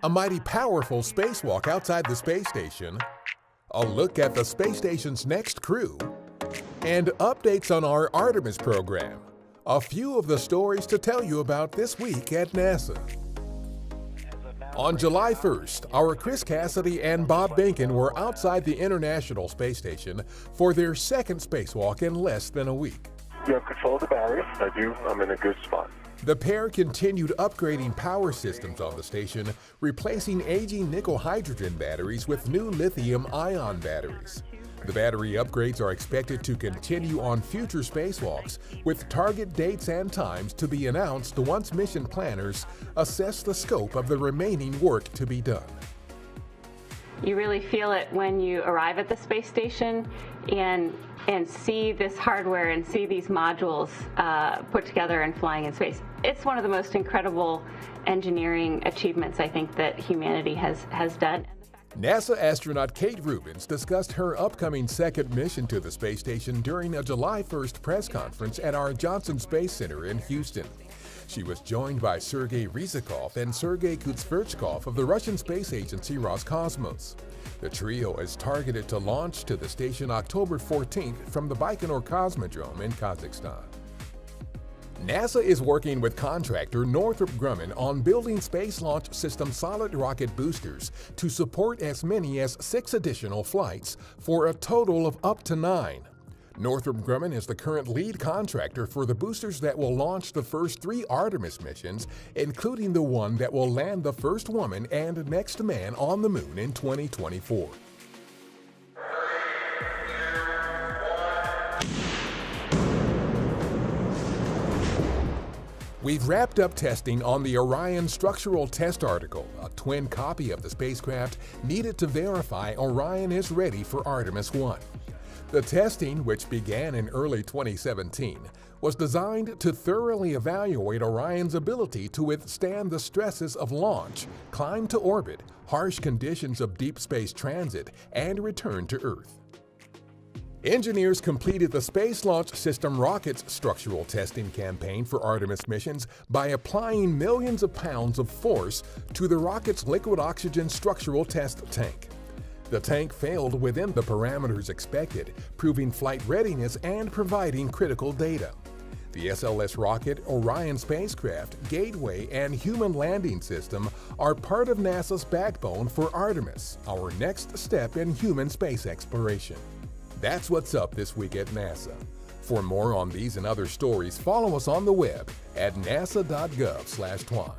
A mighty powerful spacewalk outside the space station, a look at the space station's next crew, and updates on our Artemis program. A few of the stories to tell you about this week at NASA. On July 1st, our Chris Cassidy and Bob Behnken were outside the International Space Station for their second spacewalk in less than a week. You have control of the battery? I do. I'm in a good spot. The pair continued upgrading power systems on the station, replacing aging nickel-hydrogen batteries with new lithium-ion batteries. The battery upgrades are expected to continue on future spacewalks, with target dates and times to be announced once mission planners assess the scope of the remaining work to be done. You really feel it when you arrive at the space station and see this hardware and see these modules put together and flying in space. It's one of the most incredible engineering achievements I think that humanity has done. NASA astronaut Kate Rubins discussed her upcoming second mission to the space station during a July 1st press conference at our Johnson Space Center in Houston. She was joined by Sergei Ryzhikov and Sergei Kutsverchkov of the Russian space agency Roscosmos. The trio is targeted to launch to the station October 14th from the Baikonur Cosmodrome in Kazakhstan. NASA is working with contractor Northrop Grumman on building Space Launch System solid rocket boosters to support as many as 6 additional flights for a total of up to 9. Northrop Grumman is the current lead contractor for the boosters that will launch the first 3 Artemis missions, including the one that will land the first woman and next man on the moon in 2024. We've wrapped up testing on the Orion structural test article, a twin copy of the spacecraft needed to verify Orion is ready for Artemis 1. The testing, which began in early 2017, was designed to thoroughly evaluate Orion's ability to withstand the stresses of launch, climb to orbit, harsh conditions of deep space transit, and return to Earth. Engineers completed the Space Launch System rocket's structural testing campaign for Artemis missions by applying millions of pounds of force to the rocket's liquid oxygen structural test tank. The tank failed within the parameters expected, proving flight readiness and providing critical data. The SLS rocket, Orion spacecraft, Gateway, and Human Landing System are part of NASA's backbone for Artemis, our next step in human space exploration. That's what's up this week at NASA. For more on these and other stories, follow us on the web at nasa.gov/twan.